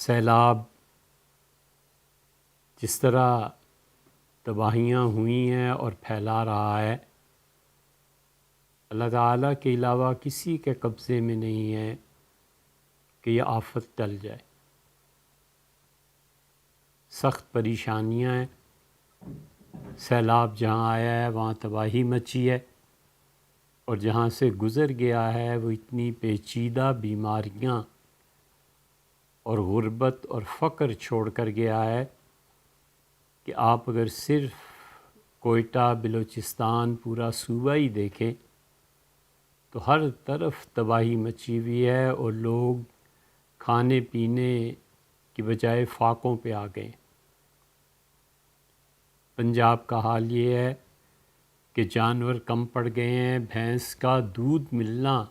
سیلاب جس طرح تباہیاں ہوئی ہیں اور پھیلا رہا ہے، اللہ تعالیٰ کے علاوہ کسی کے قبضے میں نہیں ہے کہ یہ آفت ٹل جائے۔ سخت پریشانیاں ہیں، سیلاب جہاں آیا ہے وہاں تباہی مچی ہے، اور جہاں سے گزر گیا ہے وہ اتنی پیچیدہ بیماریاں اور غربت اور فقر چھوڑ کر گیا ہے کہ آپ اگر صرف کوئٹہ، بلوچستان، پورا صوبہ ہی دیکھیں تو ہر طرف تباہی مچی ہوئی ہے، اور لوگ کھانے پینے کی بجائے فاقوں پہ آ گئے۔ پنجاب کا حال یہ ہے کہ جانور کم پڑ گئے ہیں، بھینس کا دودھ ملنا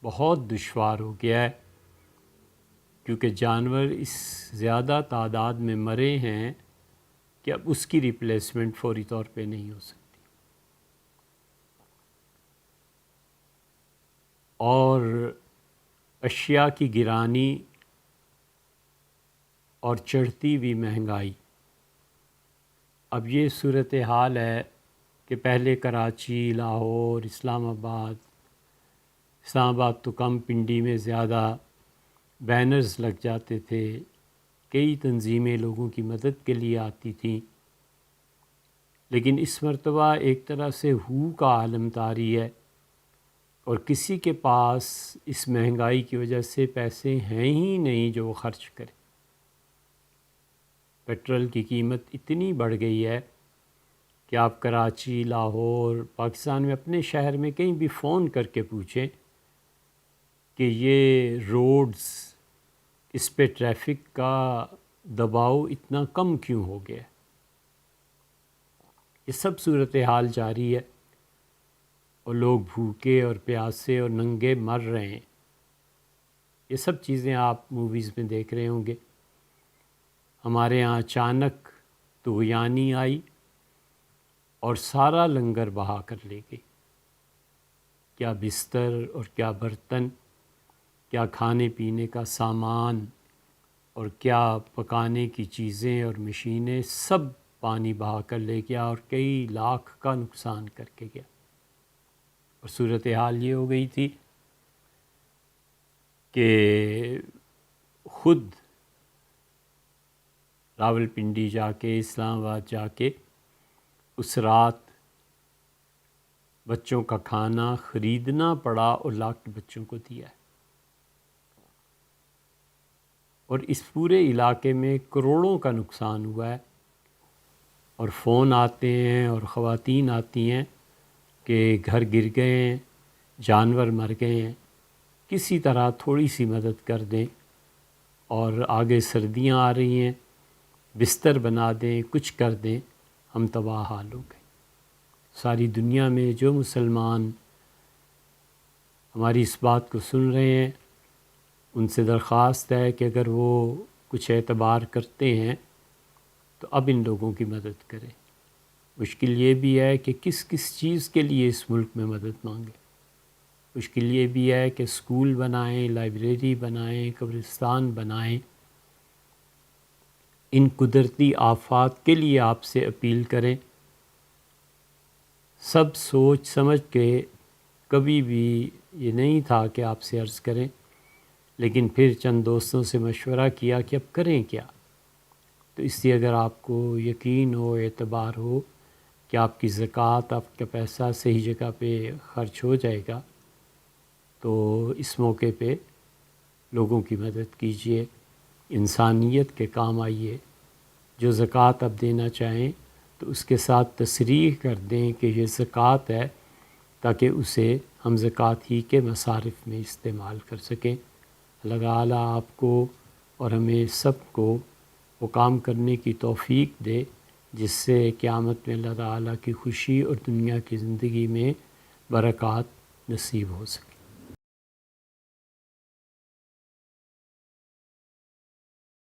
بہت دشوار ہو گیا ہے، کیونکہ جانور اس زیادہ تعداد میں مرے ہیں کہ اب اس کی ریپلیسمنٹ فوری طور پہ نہیں ہو سکتی۔ اور اشیاء کی گرانی اور چڑھتی ہوئی مہنگائی، اب یہ صورتحال ہے کہ پہلے کراچی، لاہور، اسلام آباد تو کم، پنڈی میں زیادہ بینرز لگ جاتے تھے، کئی تنظیمیں لوگوں کی مدد کے لیے آتی تھیں، لیکن اس مرتبہ ایک طرح سے ہو کا عالم طاری ہے، اور کسی کے پاس اس مہنگائی کی وجہ سے پیسے ہیں ہی نہیں جو وہ خرچ کرے۔ پیٹرول کی قیمت اتنی بڑھ گئی ہے کہ آپ کراچی، لاہور، پاکستان میں اپنے شہر میں کہیں بھی فون کر کے پوچھیں کہ یہ روڈز، اس پہ ٹریفک کا دباؤ اتنا کم کیوں ہو گیا؟ یہ سب صورتحال جاری ہے، اور لوگ بھوکے اور پیاسے اور ننگے مر رہے ہیں۔ یہ سب چیزیں آپ موویز میں دیکھ رہے ہوں گے۔ ہمارے ہاں اچانک طغیانی آئی اور سارا لنگر بہا کر لے گئی۔ کیا بستر اور کیا برتن، کیا کھانے پینے کا سامان اور کیا پکانے کی چیزیں اور مشینیں، سب پانی بہا کر لے گیا اور کئی لاکھ کا نقصان کر کے گیا۔ اور صورتحال یہ ہو گئی تھی کہ خود راولپنڈی جا کے، اسلام آباد جا کے اس رات بچوں کا کھانا خریدنا پڑا اور لا کے بچوں کو دیا ہے۔ اور اس پورے علاقے میں کروڑوں کا نقصان ہوا ہے، اور فون آتے ہیں اور خواتین آتی ہیں کہ گھر گر گئے ہیں، جانور مر گئے ہیں، کسی طرح تھوڑی سی مدد کر دیں، اور آگے سردیاں آ رہی ہیں، بستر بنا دیں، کچھ کر دیں، ہم تباہ حال ہو گئے۔ ساری دنیا میں جو مسلمان ہماری اس بات کو سن رہے ہیں، ان سے درخواست ہے کہ اگر وہ کچھ اعتبار کرتے ہیں تو اب ان لوگوں کی مدد کریں۔ مشکل یہ بھی ہے کہ کس چیز کے لیے اس ملک میں مدد مانگیں۔ مشکل یہ بھی ہے کہ اسکول بنائیں، لائبریری بنائیں، قبرستان بنائیں۔ ان قدرتی آفات کے لیے آپ سے اپیل کریں، سب سوچ سمجھ کے، کبھی بھی یہ نہیں تھا کہ آپ سے عرض کریں، لیکن پھر چند دوستوں سے مشورہ کیا کہ اب کریں کیا۔ تو اس لیے اگر آپ کو یقین ہو، اعتبار ہو کہ آپ کی زکوٰۃ، آپ کا پیسہ صحیح جگہ پہ خرچ ہو جائے گا، تو اس موقع پہ لوگوں کی مدد کیجیے، انسانیت کے کام آئیے۔ جو زکوٰۃ آپ دینا چاہیں تو اس کے ساتھ تصریح کر دیں کہ یہ زکوٰۃ ہے، تاکہ اسے ہم زکوٰۃ ہی کے مصارف میں استعمال کر سکیں۔ اللہ تعالیٰ آپ کو اور ہمیں سب کو وہ کام کرنے کی توفیق دے جس سے قیامت میں اللہ تعالیٰ کی خوشی اور دنیا کی زندگی میں برکات نصیب ہو سکے۔